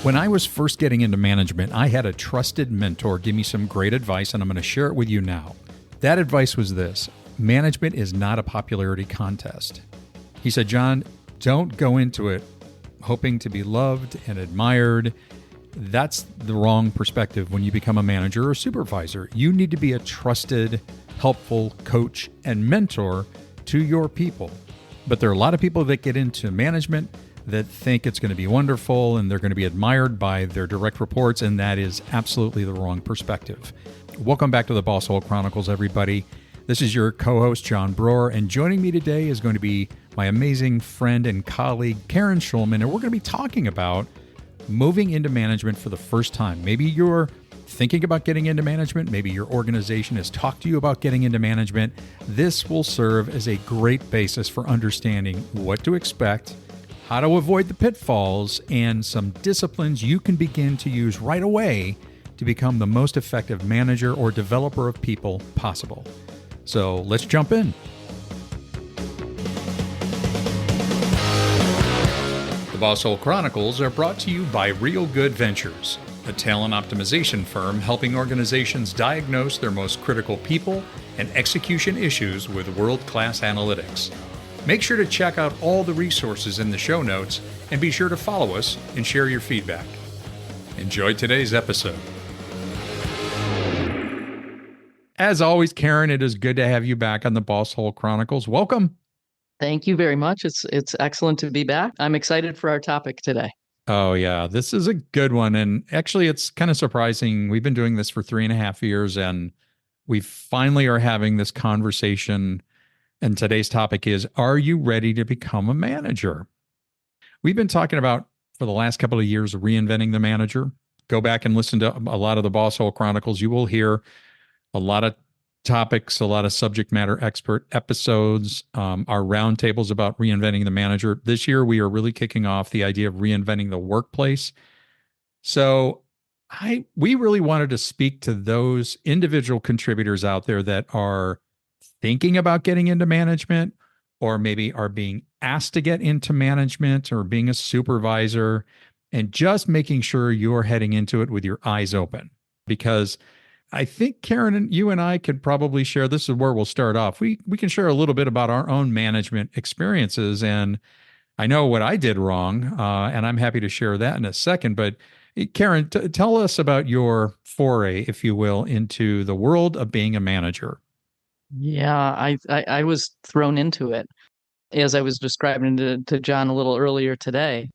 When I was first getting into management, I had a trusted mentor give me some great advice, and I'm going to share it with you now. That advice was this: management is not a popularity contest. He said, John, don't go into it hoping to be loved and admired. That's the wrong perspective when you become a manager or supervisor. You need to be a trusted, helpful coach and mentor to your people. But there are a lot of people that get into management that think it's going to be wonderful and they're going to be admired by their direct reports, and that is absolutely the wrong perspective. Welcome back to the Bosshole Chronicles, everybody. This is your co-host, John Broer, and joining me today is going to be my amazing friend and colleague, Karen Shulman, and we're going to be talking about moving into management for the first time. Maybe you're thinking about getting into management. Maybe your organization has talked to you about getting into management. This will serve as a great basis for understanding what to expect, how to avoid the pitfalls, and some disciplines you can begin to use right away to become the most effective manager or developer of people possible. So let's jump in. The Bosshole Chronicles are brought to you by real.good.ventures, a talent optimization firm helping organizations diagnose their most critical people and execution issues with world-class analytics. Make sure to check out all the resources in the show notes and be sure to follow us and share your feedback. Enjoy today's episode. As always, Karen, it is good to have you back on the Bosshole Chronicles. Welcome. Thank you very much. It's excellent to be back. I'm excited for our topic today. Oh, yeah. This is a good one. And actually, it's kind of surprising. We've been doing this for 3.5 years, and we finally are having this conversation. And today's topic is, are you ready to become a manager? We've been talking about, for the last couple of years, reinventing the manager. Go back and listen to a lot of the Bosshole Chronicles. You will hear a lot of topics, a lot of subject matter expert episodes, our roundtables about reinventing the manager. This year, we are really kicking off the idea of reinventing the workplace. So we really wanted to speak to those individual contributors out there that are thinking about getting into management, or maybe are being asked to get into management or being a supervisor, and just making sure you're heading into it with your eyes open. Because I think, Karen, and you and I could probably share, this is where we'll start off. We can share a little bit about our own management experiences. And I know what I did wrong, and I'm happy to share that in a second. But Karen, tell us about your foray, if you will, into the world of being a manager. Yeah, I was thrown into it, as I was describing to John a little earlier today.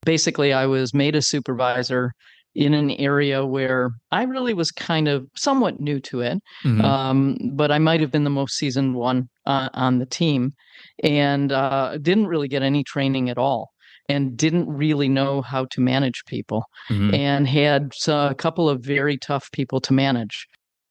Basically, I was made a supervisor in an area where I really was kind of somewhat new to it, but I might have been the most seasoned one on the team, and didn't really get any training at all, and didn't really know how to manage people, and had a couple of very tough people to manage.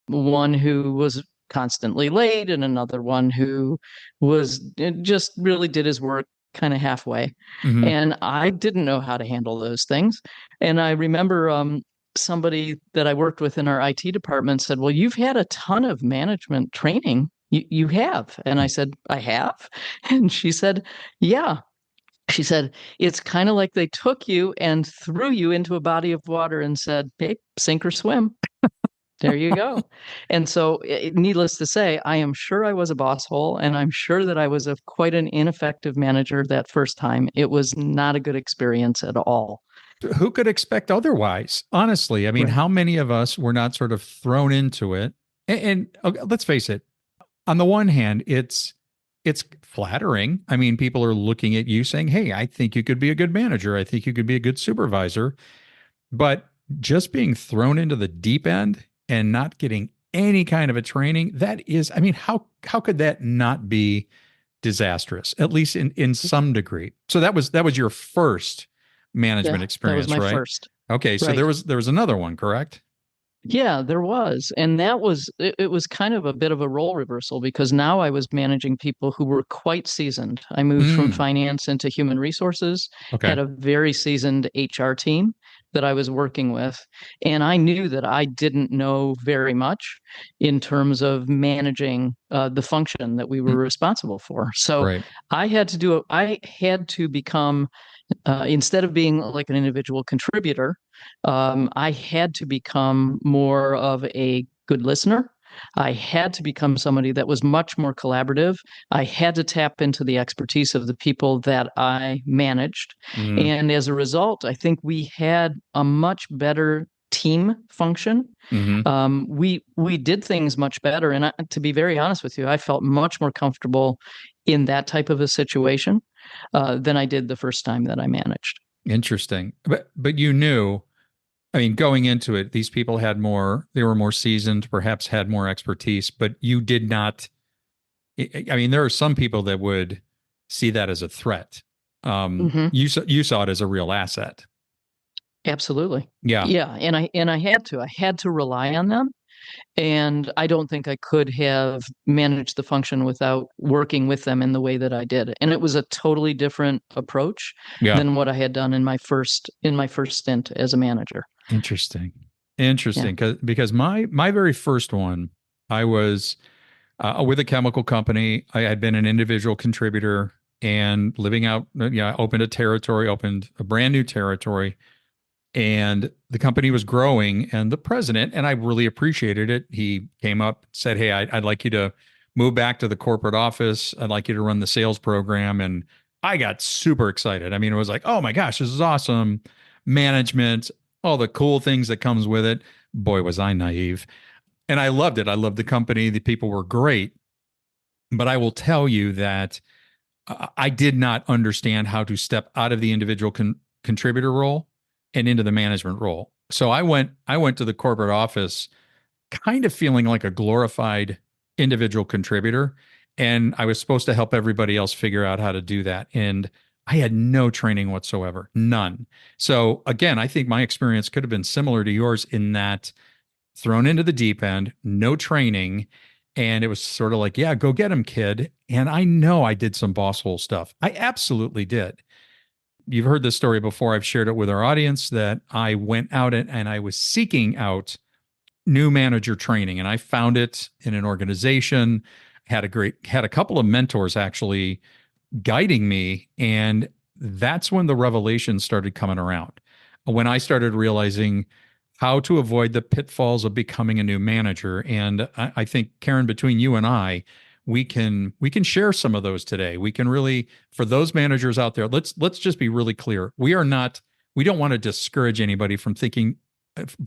One who was constantly late, and another one who was just really did his work kind of halfway. And I didn't know how to handle those things. And I remember somebody that I worked with in our IT department said, well, you've had a ton of management training. You have. And I said, I have. And she said, yeah. She said, it's kind of like they took you and threw you into a body of water and said, hey, sink or swim. There you go. And so, needless to say, I am sure I was a boss hole, and I'm sure that I was quite an ineffective manager that first time. It was not a good experience at all. Who could expect otherwise? Honestly, I mean, How many of us were not sort of thrown into it? And let's face it, on the one hand, it's flattering. I mean, people are looking at you saying, hey, I think you could be a good manager. I think you could be a good supervisor. But just being thrown into the deep end and not getting any kind of a training, that is, I mean, how could that not be disastrous, at least in some degree? So that was your first management experience, that was my right? First. Okay, so there was another one, correct? Yeah, there was. And that was, it was kind of a bit of a role reversal, because now I was managing people who were quite seasoned. I moved from finance into human resources, had a very seasoned HR team that I was working with. And I knew that I didn't know very much in terms of managing the function that we were responsible for. So I had to become Instead of being like an individual contributor, I had to become more of a good listener. I had to become somebody that was much more collaborative. I had to tap into the expertise of the people that I managed. Mm-hmm. And as a result, I think we had a much better team function. Mm-hmm. We did things much better. And to be very honest with you, I felt much more comfortable in that type of a situation than I did the first time that I managed. Interesting. But you knew, I mean, going into it, these people had more, they were more seasoned, perhaps had more expertise, but you did not. I mean, there are some people that would see that as a threat. Hmm. You saw it as a real asset. Absolutely. Yeah. Yeah, and I had to rely on them, and I don't think I could have managed the function without working with them in the way that I did. And it was a totally different approach Yeah. than what I had done in my first stint as a manager. Interesting. Yeah. Interesting. Because my very first one, I was with a chemical company. I had been an individual contributor and living out, yeah, opened a territory, opened a brand new territory, and the company was growing. And the president, and I really appreciated it, he came up, said, "Hey, I'd like you to move back to the corporate office. I'd like you to run the sales program." And I got super excited. I mean, it was like, oh my gosh, this is awesome. Management, all the cool things that comes with it. Boy, was I naive. And I loved it. I loved the company. The people were great. But I will tell you that I did not understand how to step out of the individual contributor role and into the management role. So I went to the corporate office kind of feeling like a glorified individual contributor, and I was supposed to help everybody else figure out how to do that. And I had no training whatsoever, none. So again, I think my experience could have been similar to yours in that thrown into the deep end, no training. And it was sort of like, yeah, go get him, kid. And I know I did some boss hole stuff. I absolutely did. You've heard this story before. I've shared it with our audience that I went out and I was seeking out new manager training, and I found it in an organization. Had a couple of mentors actually guiding me, and that's when the revelation started coming around. When I started realizing how to avoid the pitfalls of becoming a new manager. And I think, Karen, between you and I, we can share some of those today. We can really, for those managers out there, let's just be really clear. We don't want to discourage anybody from thinking,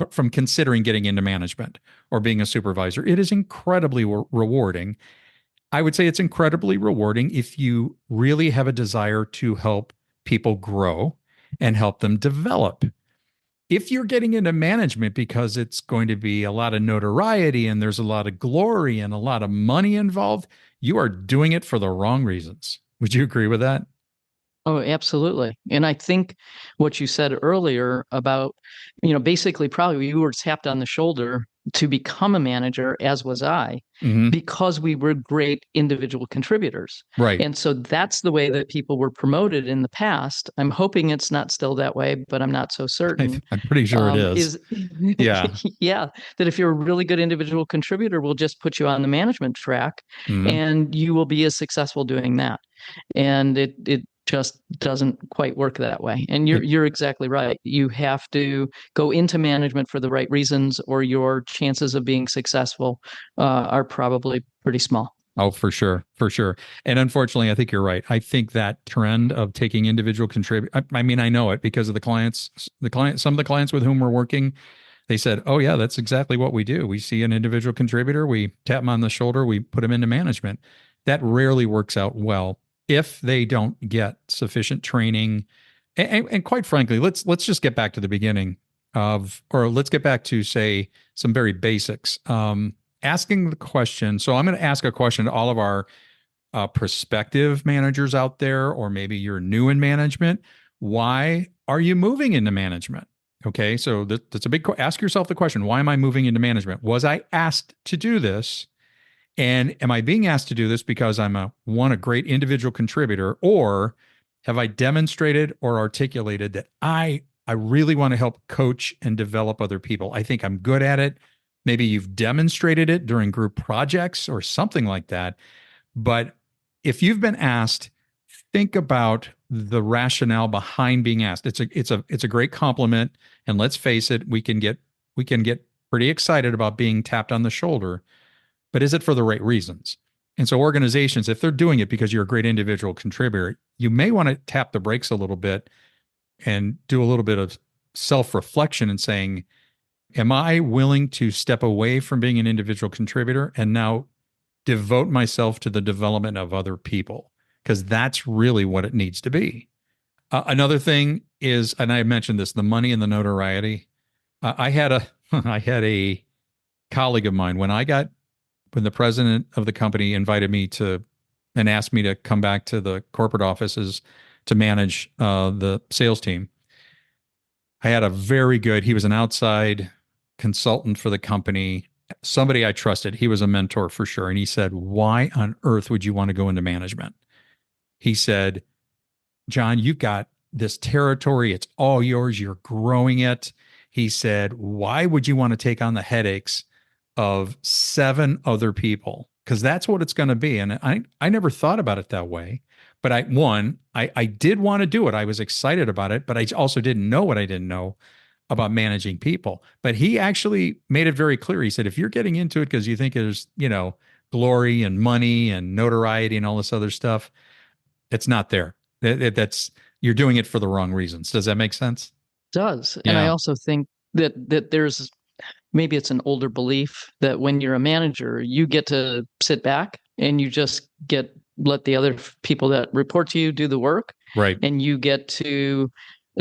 from considering getting into management or being a supervisor. It is incredibly rewarding. I would say it's incredibly rewarding if you really have a desire to help people grow and help them develop. If you're getting into management because it's going to be a lot of notoriety and there's a lot of glory and a lot of money involved, you are doing it for the wrong reasons. Would you agree with that? Oh, absolutely. And I think what you said earlier about, basically probably you were tapped on the shoulder to become a manager, as was I, Hmm. because we were great individual contributors. Right. And so that's the way that people were promoted in the past. I'm hoping it's not still that way, but I'm not so certain. I'm pretty sure it is. Is Yeah. yeah, that if you're a really good individual contributor, we'll just put you on the management track Hmm. and you will be as successful doing that. And it just doesn't quite work that way. And you're It, you're exactly right. You have to go into management for the right reasons, or your chances of being successful are probably pretty small. oh, for sure. For sure. And unfortunately, I think you're right. I think that trend of taking individual contribute, I mean, I know it because of some of the clients with whom we're working. They said, "Oh yeah, that's exactly what we do. We see an individual contributor, we tap them on the shoulder, we put them into management." That rarely works out well if they don't get sufficient training. And quite frankly, let's just get back to the beginning or let's get back to say some very basics. Asking the question. So I'm going to ask a question to all of our prospective managers out there, or maybe you're new in management. Why are you moving into management? Okay, so that's a big. Ask yourself the question: why am I moving into management? Was I asked to do this, and am I being asked to do this because I'm a great individual contributor, or have I demonstrated or articulated that I really want to help coach and develop other people? I think I'm good at it. Maybe you've demonstrated it during group projects or something like that. But if you've been asked think about the rationale behind being asked. It's a great compliment, and let's face it, we can get pretty excited about being tapped on the shoulder, but is it for the right reasons? And so organizations, if they're doing it because you're a great individual contributor, you may want to tap the brakes a little bit and do a little bit of self-reflection and saying, am I willing to step away from being an individual contributor and now devote myself to the development of other people? Because that's really what it needs to be. Another thing is, and I mentioned this, the money and the notoriety. I had a I had a colleague of mine when the president of the company invited me to and asked me to come back to the corporate offices to manage the sales team. I had a very good, he was an outside consultant for the company, somebody I trusted. He was a mentor for sure. And he said, why on earth would you want to go into management? He said, John, you've got this territory. It's all yours. You're growing it. He said, why would you want to take on the headaches of 7 other people? Because that's what it's going to be. And I never thought about it that way. But I did want to do it. I was excited about it, but I also didn't know what I didn't know about managing people. But he actually made it very clear. He said, if you're getting into it because you think there's, glory and money and notoriety and all this other stuff, it's not there. That's you're doing it for the wrong reasons. Does that make sense? Does. And I Yeah. also think that there's maybe it's an older belief that when you're a manager, you get to sit back and you just let the other people that report to you do the work, Right. and you get to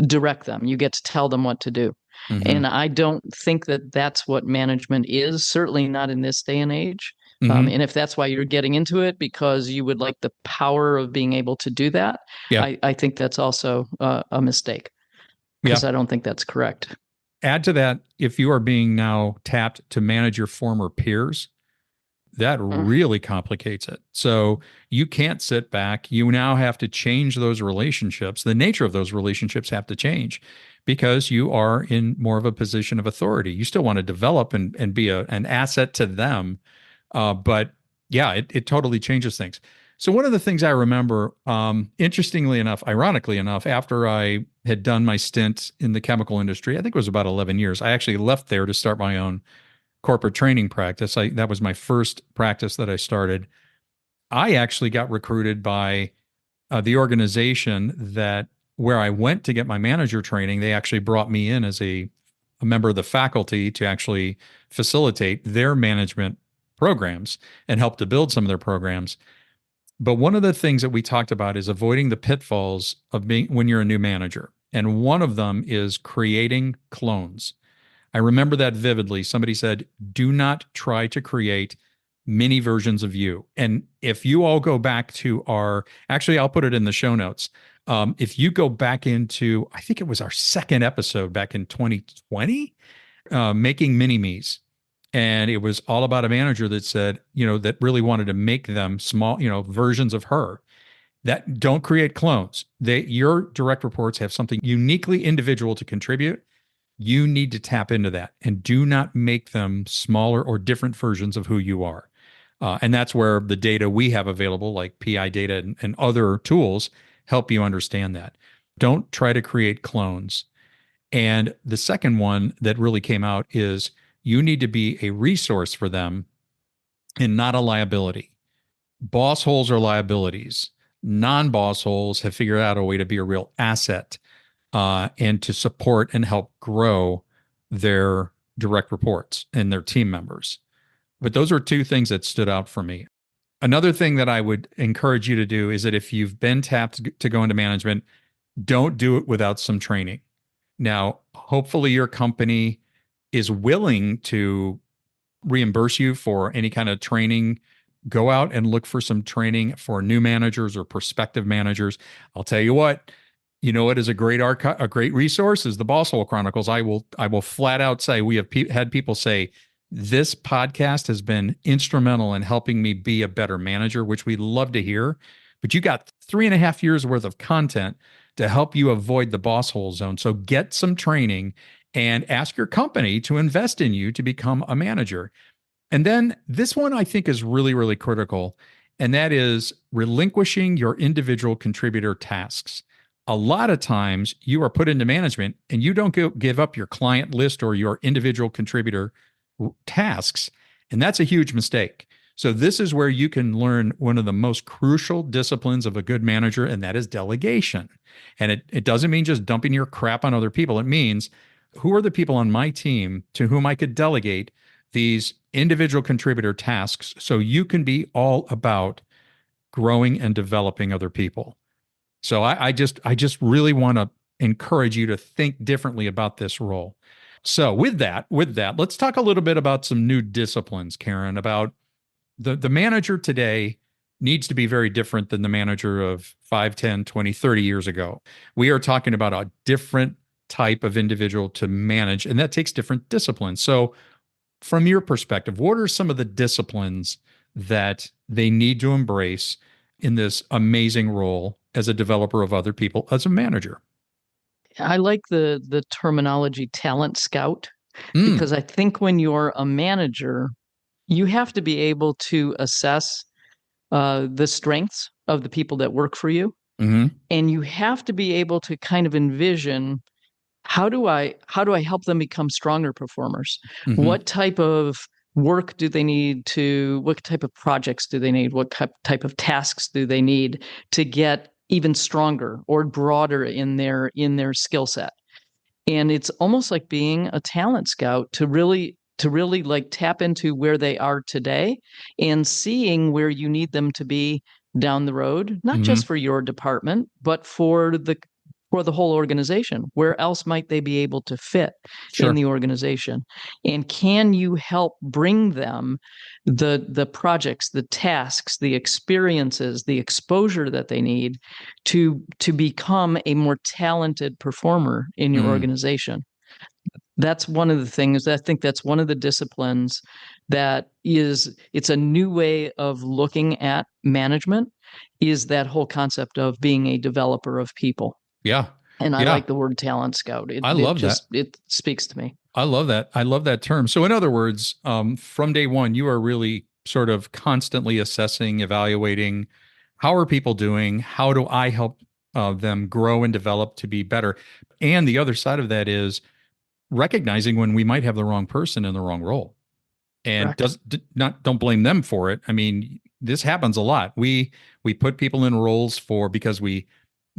direct them. You get to tell them what to do. Mm-hmm. And I don't think that that's what management is, certainly not in this day and age. Mm-hmm. And if that's why you're getting into it, because you would like the power of being able to do that, Yeah. I think that's also a mistake, because Yeah. I don't think that's correct. Add to that, if you are being now tapped to manage your former peers, that really complicates it. So you can't sit back. You now have to change those relationships. The nature of those relationships have to change because you are in more of a position of authority. You still want to develop and be an asset to them. But yeah, it totally changes things. So one of the things I remember, interestingly enough, ironically enough, after I had done my stint in the chemical industry, I think it was about 11 years, I actually left there to start my own corporate training practice. That was my first practice that I started. I actually got recruited by the organization that where I went to get my manager training. They actually brought me in as a member of the faculty to actually facilitate their management programs and help to build some of their programs. But one of the things that we talked about is avoiding the pitfalls of being when you're a new manager. And one of them is creating clones. I remember that vividly. Somebody said, do not try to create mini versions of you. And if you all go back to actually, I'll put it in the show notes. If you go back into, I think it was our second episode back in 2020, making mini me's. And it was all about a manager that said, that really wanted to make them small, versions of her that don't create clones. Your direct reports have something uniquely individual to contribute. You need to tap into that and do not make them smaller or different versions of who you are. And that's where the data we have available, like PI data and other tools, help you understand that. Don't try to create clones. And the second one that really came out is you need to be a resource for them and not a liability. Boss holes are liabilities. Non-boss holes have figured out a way to be a real asset and to support and help grow their direct reports and their team members. But those are 2 things that stood out for me. Another thing that I would encourage you to do is that if you've been tapped to go into management, don't do it without some training. Now, hopefully your company is willing to reimburse you for any kind of training. Go out and look for some training for new managers or prospective managers. I'll tell you what, it is a great a great resource is the Bosshole Chronicles. I will flat out say we have had people say this podcast has been instrumental in helping me be a better manager, which we love to hear. But you got 3.5 years worth of content to help you avoid the Bosshole zone. So get some training and ask your company to invest in you to become a manager. And then this one I think is really, really critical. and that is relinquishing your individual contributor tasks. A lot of times you are put into management and you don't give up your client list or your individual contributor tasks. And that's a huge mistake. So this is where you can learn one of the most crucial disciplines of a good manager, and that is delegation. And it doesn't mean just dumping your crap on other people. It means who are the people on my team to whom I could delegate these individual contributor tasks so you can be all about growing and developing other people. So I just really want to encourage you to think differently about this role. So with that, let's talk a little bit about some new disciplines, Karen, about the manager today needs to be very different than the manager of 5, 10, 20, 30 years ago. We are talking about a different type of individual to manage, and that takes different disciplines. So from your perspective, what are some of the disciplines that they need to embrace in this amazing role as a developer of other people as a manager? I like the terminology talent scout, Mm, because I think when you're a manager, you have to be able to assess the strengths of the people that work for you. mm-hmm, And you have to be able to kind of envision, how do I help them become stronger performers? mm-hmm, What type of work do they need to, what type of projects do they need? What type of tasks do they need to get even stronger or broader in their skill set? And it's almost like being a talent scout to really like tap into where they are today and seeing where you need them to be down the road, not mm-hmm. just for your department, but for the whole organization. Where else might they be able to fit in Sure. the organization? And can you help bring them the projects, the tasks, the experiences, the exposure that they need to become a more talented performer in your Mm, organization? That's one of the things. I think that's one of the disciplines it's a new way of looking at management, is that whole concept of being a developer of people. yeah. And I Yeah. like the word talent scout. I It love that. just it speaks to me. I love that. I love that term. So, in other words, from day one, you are really sort of constantly assessing, evaluating how are people doing? How do I help them grow and develop to be better? And the other side of that is recognizing when we might have the wrong person in the wrong role, and Correct. don't blame them for it. I mean, this happens a lot. We put people in roles because we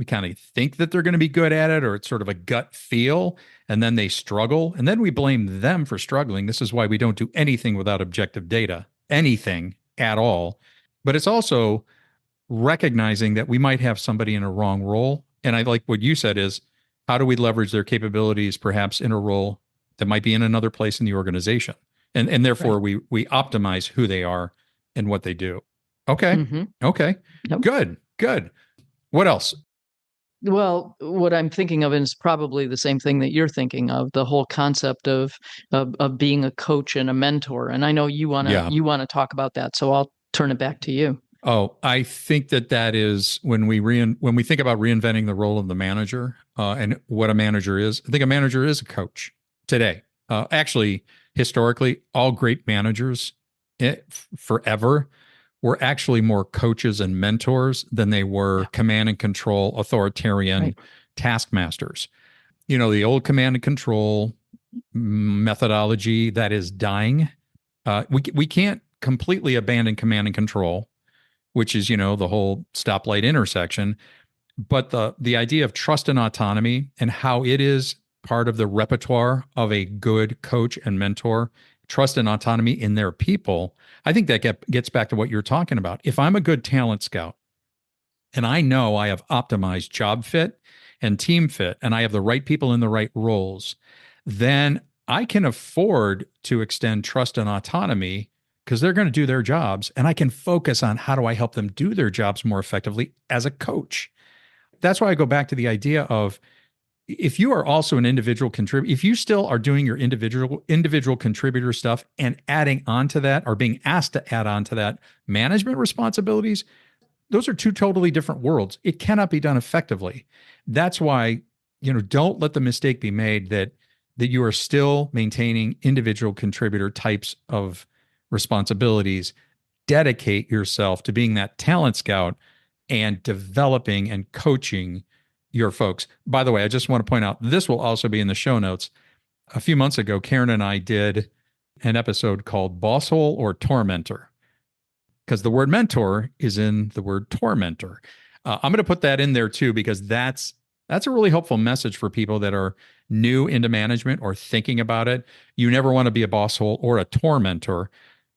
kind of think that they're going to be good at it, or it's sort of a gut feel, and then they struggle, and then we blame them for struggling. This is why we don't do anything without objective data, anything at all. But it's also recognizing that we might have somebody in a wrong role. And I like what you said is, how do we leverage their capabilities perhaps in a role that might be in another place in the organization? And therefore Right. we optimize who they are and what they do. Okay. Mm-hmm. Okay. Yep. Good. Good. What else? Well, what I'm thinking of is probably the same thing that you're thinking of, the whole concept of being a coach and a mentor. And I know Yeah. you wanna talk about that, so I'll turn it back to you. Oh, I think that is when when we think about reinventing the role of the manager and what a manager is. I think a manager is a coach today. Actually, historically, all great managers forever were actually more coaches and mentors than they were Yeah. command and control authoritarian Right. taskmasters. You know, the old command and control methodology that is dying. We can't completely abandon command and control, which is, the whole stoplight intersection. But the idea of trust and autonomy and how it is part of the repertoire of a good coach and mentor, trust and autonomy in their people, I think that gets back to what you're talking about. If I'm a good talent scout and I know I have optimized job fit and team fit and I have the right people in the right roles, then I can afford to extend trust and autonomy because they're going to do their jobs, and I can focus on how do I help them do their jobs more effectively as a coach. That's why I go back to the idea of, if you are also an individual contributor, if you still are doing your individual contributor stuff and adding on to that, or being asked to add on to that management responsibilities, those are two totally different worlds. It cannot be done effectively. That's why, don't let the mistake be made that you are still maintaining individual contributor types of responsibilities dedicate yourself to being that talent scout and developing and coaching your folks. By the way, I just want to point out this will also be in the show notes. A few months ago, Karen and I did an episode called Bosshole or Tormentor, because the word mentor is in the word tormentor. I'm going to put that in there too, because that's a really helpful message for people that are new into management or thinking about it. You never want to be a bosshole or a tormentor.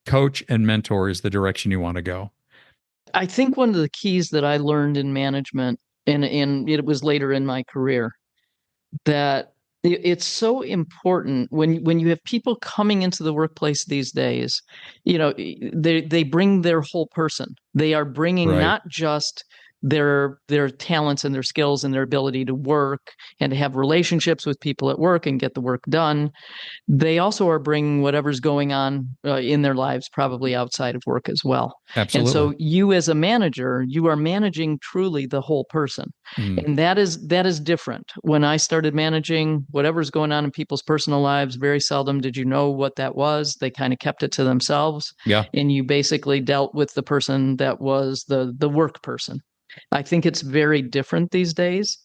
Coach and mentor is the direction you want to go. I think one of the keys that I learned in management, and it was later in my career, that it's so important when you have people coming into the workplace these days. They bring their whole person. They are bringing Right. not just their talents and their skills and their ability to work and to have relationships with people at work and get the work done. They also are bringing whatever's going on in their lives, probably outside of work as well. And Absolutely. so you as a manager, you are managing truly the whole person. Mm. And that is different. When I started managing whatever's going on in people's personal lives, very seldom did you know what that was. They kind of kept it to themselves. Yeah. And you basically dealt with the person that was the work person. I think it's very different these days.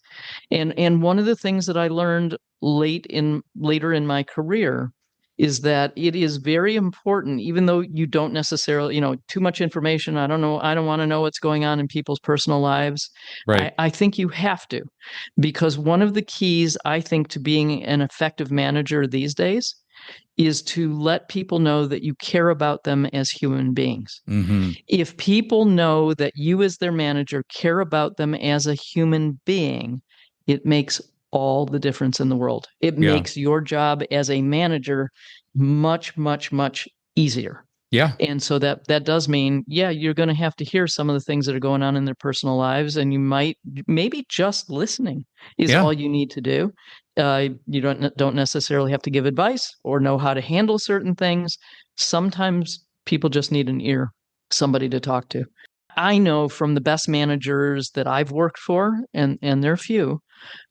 And one of the things that I learned later in my career is that it is very important, even though you don't necessarily, too much information. I don't know. I don't want to know what's going on in people's personal lives. Right. I think you have to, because one of the keys, I think, to being an effective manager these days is to let people know that you care about them as human beings. Mm-hmm. If people know that you, as their manager, care about them as a human being, it makes all the difference in the world. It Yeah. makes your job as a manager much, much, much easier. Yeah. And so that does mean, yeah, you're going to have to hear some of the things that are going on in their personal lives, and maybe just listening is Yeah. all you need to do. You don't necessarily have to give advice or know how to handle certain things. Sometimes people just need an ear, somebody to talk to. I know from the best managers that I've worked for, and they're few,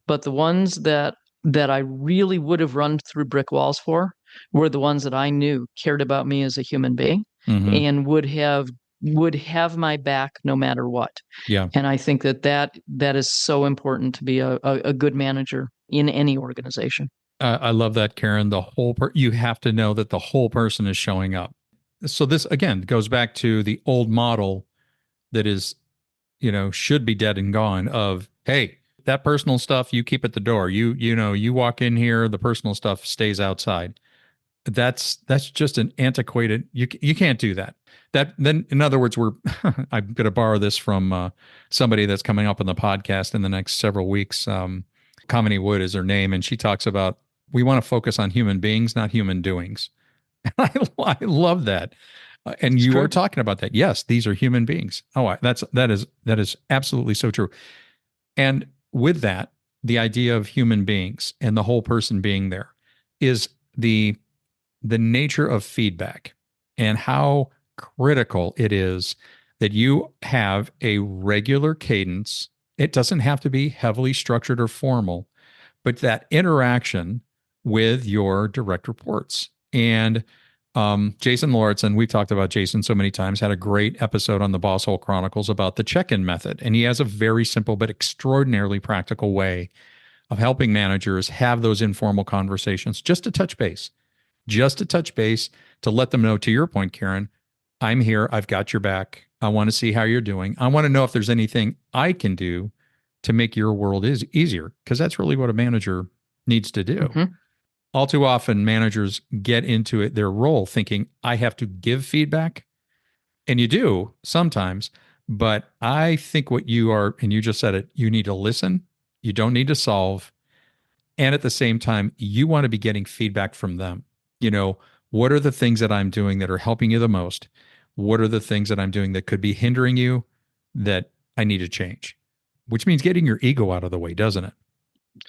but the ones that I really would have run through brick walls for were the ones that I knew cared about me as a human being Mm-hmm. and would have my back no matter what. Yeah. And I think that is so important to be a good manager in any organization. I love that, Karen. You have to know that the whole person is showing up. So this again goes back to the old model that is, should be dead and gone of, hey, that personal stuff you keep at the door. You walk in here, the personal stuff stays outside. That's just an antiquated. You can't do that. That then, in other words, I'm going to borrow this from somebody that's coming up on the podcast in the next several weeks. Kamini Wood is her name, and she talks about we want to focus on human beings, not human doings. I love that. And It's you are true. talking about that. Yes, these are human beings. That is absolutely so true. And with that, the idea of human beings and the whole person being there is the nature of feedback and how critical it is that you have a regular cadence. It doesn't have to be heavily structured or formal, but that interaction with your direct reports. And Jason Lauritsen, we've talked about Jason so many times, had a great episode on the Bosshole Chronicles about the check-in method. And he has a very simple but extraordinarily practical way of helping managers have those informal conversations just to touch base, to let them know, to your point, Karen, I'm here. I've got your back. I want to see how you're doing. I want to know if there's anything I can do to make your world easier, because that's really what a manager needs to do. Mm-hmm. All too often, managers get into their role thinking, I have to give feedback. And you do sometimes. But I think what you are, and you just said it, you need to listen. You don't need to solve. And at the same time, you want to be getting feedback from them. What are the things that I'm doing that are helping you the most? What are the things that I'm doing that could be hindering you that I need to change? Which means getting your ego out of the way, doesn't it?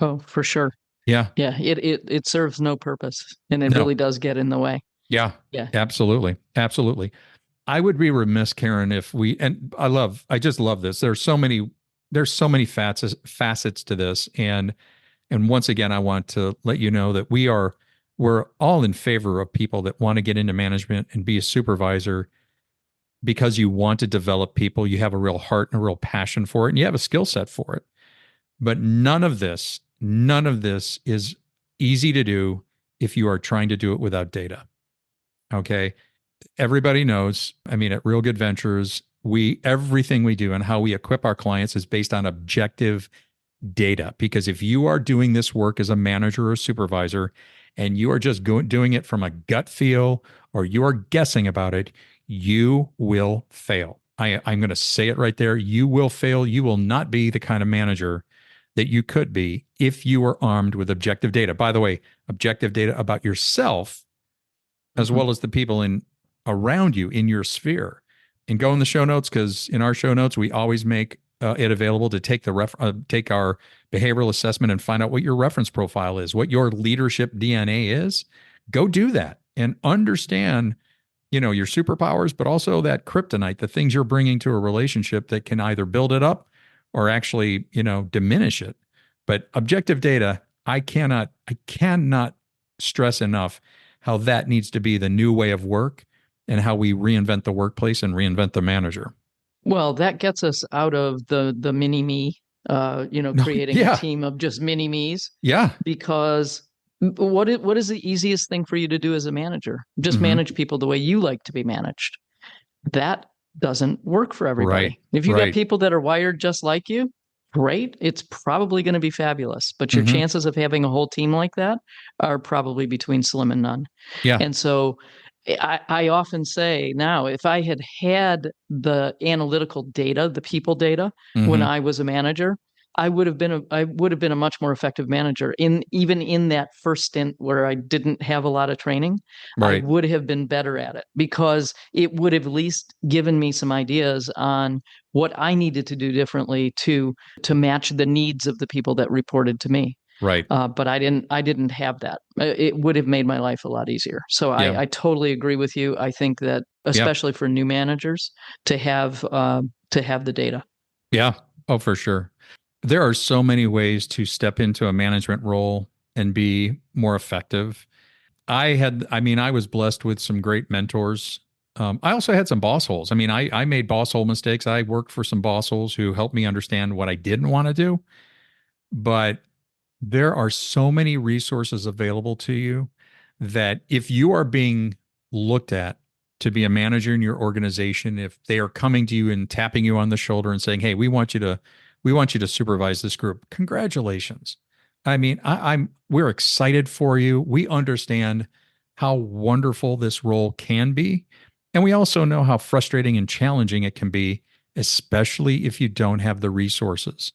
Oh, for sure. Yeah. Yeah, it serves no purpose, and it No. really does get in the way. Yeah. Yeah. Absolutely. Absolutely. I would be remiss, Karen, if and I just love this. There's so many facets to this. And once again, I want to let you know that we're all in favor of people that want to get into management and be a supervisor. because you want to develop people. You have a real heart and a real passion for it, and you have a skill set for it. But none of this is easy to do if you are trying to do it without data. Okay. Everybody knows, I mean, at Real Good Ventures, everything we do and how we equip our clients is based on objective data. Because if you are doing this work as a manager or supervisor and you are just doing it from a gut feel or you are guessing about it, you will fail. I'm going to say it right there. You will fail. You will not be the kind of manager that you could be if you were armed with objective data. By the way, objective data about yourself as well as the people in around you in your sphere. And go in the show notes, because in our show notes we always make it available to take take our behavioral assessment and find out what your reference profile is, what your leadership DNA is. Go do that and understand, your superpowers, but also that kryptonite, the things you're bringing to a relationship that can either build it up or actually, diminish it. But objective data, I cannot stress enough how that needs to be the new way of work and how we reinvent the workplace and reinvent the manager. Well, that gets us out of the mini me, No, creating a yeah, team of just mini me's, yeah, because what is the easiest thing for you to do as a manager? Just hmm, manage people the way you like to be managed. That doesn't work for right, everybody. If you got right, people that are wired just like you, great. It's probably going to be fabulous. But your hmm, chances of having a whole team like that are probably between slim and none. yeah, And so I often say now, if I had the analytical data, the people data, when hmm, I was a manager, I would have been a much more effective manager. Even in that first stint where I didn't have a lot of training, I right, would have been better at it because it would have at least given me some ideas on what I needed to do differently to match the needs of the people that reported to me. right, But I didn't have that. It would have made my life a lot easier. So yeah, I totally agree with you. I think that yeah, especially for new managers to have the data. yeah. Oh, for sure. There are so many ways to step into a management role and be more effective. I mean, I was blessed with some great mentors. I also had some boss holes. I mean, I made boss hole mistakes. I worked for some boss holes who helped me understand what I didn't want to do. But there are so many resources available to you that if you are being looked at to be a manager in your organization, if they are coming to you and tapping you on the shoulder and saying, "Hey, we want you to supervise this group," congratulations. I mean, we're excited for you. We understand how wonderful this role can be, and we also know how frustrating and challenging it can be, especially if you don't have the resources.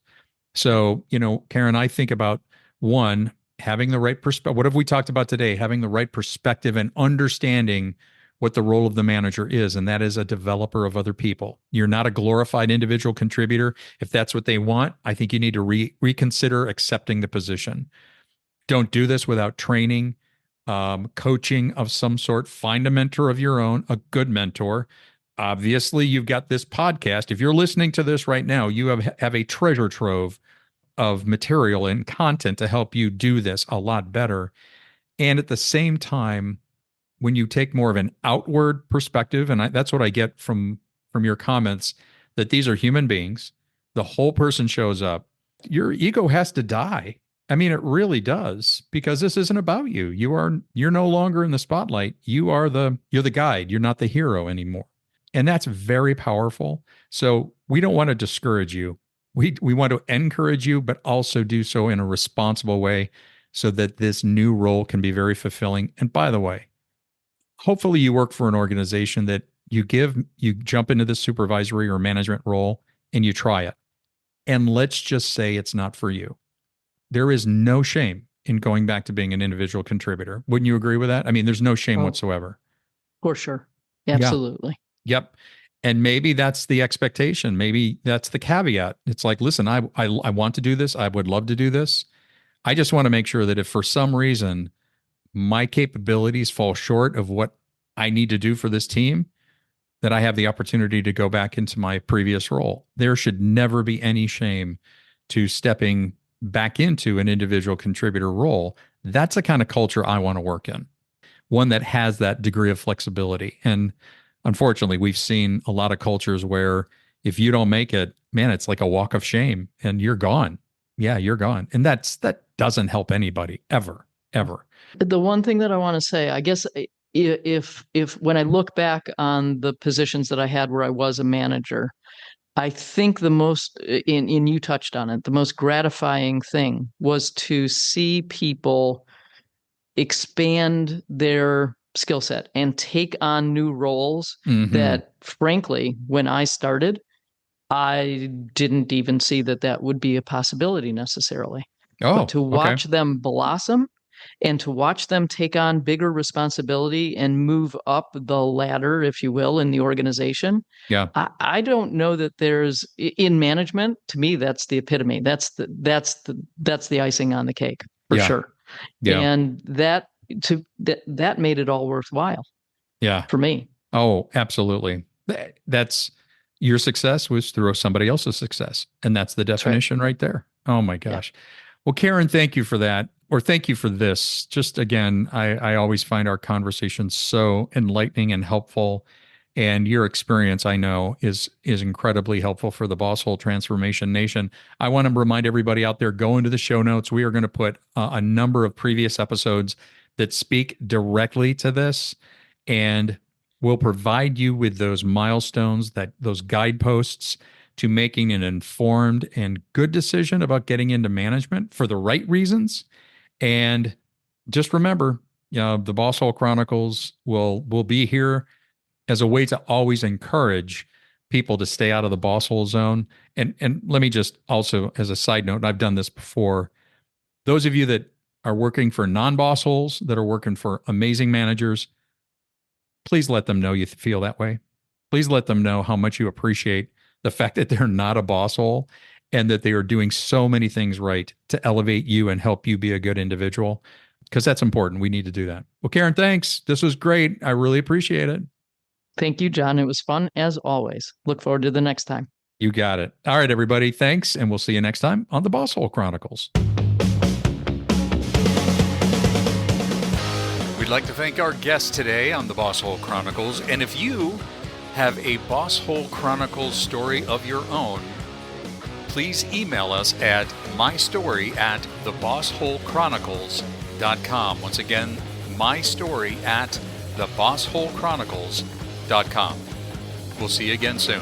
So, Karen, I think about one, having the right perspective. What have we talked about today? Having the right perspective and understanding what the role of the manager is, and that is a developer of other people. You're not a glorified individual contributor. If that's what they want, I think you need to reconsider accepting the position. Don't do this without training, coaching of some sort. Find a mentor of your own, a good mentor. Obviously, you've got this podcast. If you're listening to this right now, you have a treasure trove of material and content to help you do this a lot better. And at the same time, when you take more of an outward perspective, and that's what I get from your comments, that these are human beings, the whole person shows up. Your ego has to die. I mean, it really does, because this isn't about you. You're no longer in the spotlight. You're the guide. You're not the hero anymore. And that's very powerful. So we don't want to discourage you. We want to encourage you, but also do so in a responsible way so that this new role can be very fulfilling. And by the way, hopefully you work for an organization that you jump into the supervisory or management role and you try it. And let's just say it's not for you. There is no shame in going back to being an individual contributor. Wouldn't you agree with that? I mean, there's no shame Oh, whatsoever. for sure. Yeah. Absolutely. Yep. And maybe that's the expectation. Maybe that's the caveat. It's like, listen, I want to do this. I would love to do this. I just want to make sure that if for some reason my capabilities fall short of what I need to do for this team, that I have the opportunity to go back into my previous role. There should never be any shame to stepping back into an individual contributor role. That's the kind of culture I want to work in, one that has that degree of flexibility. And unfortunately, we've seen a lot of cultures where if you don't make it, man, it's like a walk of shame and you're gone. Yeah, you're gone. And that doesn't help anybody ever, ever. The one thing that I want to say, I guess, if when I look back on the positions that I had where I was a manager, I think the most, in you touched on it, the most gratifying thing was to see people expand their skill set and take on new roles that, frankly, when I started, I didn't even see that would be a possibility necessarily. But Oh, to okay. watch them blossom and to watch them take on bigger responsibility and move up the ladder, if you will, in the organization. Yeah. I don't know that there's in management. To me, that's the epitome. That's the icing on the cake for Yeah. sure. Yeah. And that made it all worthwhile. Yeah. For me. Oh, absolutely. That's your success was through somebody else's success. And that's the That's right. definition right there. Oh my gosh. Yeah. Well, Karen, thank you for that. Or thank you for this. Just again, I always find our conversations so enlightening and helpful. And your experience, I know, is incredibly helpful for the Bosshole Transformation Nation. I want to remind everybody out there, go into the show notes. We are going to put a number of previous episodes that speak directly to this. And we'll provide you with those milestones, those guideposts to making an informed and good decision about getting into management for the right reasons. And just remember, the Bosshole Chronicles will be here as a way to always encourage people to stay out of the Bosshole zone. And let me just also, as a side note, and I've done this before, those of you that are working for non-Bossholes, that are working for amazing managers, please let them know you feel that way. Please let them know how much you appreciate the fact that they're not a Bosshole and that they are doing so many things right to elevate you and help you be a good individual, because that's important. We need to do that. Well, Karen, thanks. This was great. I really appreciate it. Thank you, John. It was fun as always. Look forward to the next time. You got it. All right, everybody. Thanks. And we'll see you next time on the Bosshole Chronicles. We'd like to thank our guest today on the Bosshole Chronicles. And if you have a Bosshole Chronicles story of your own, please email us at mystory@thebossholechronicles.com. Once again, mystory@thebossholechronicles.com. We'll see you again soon.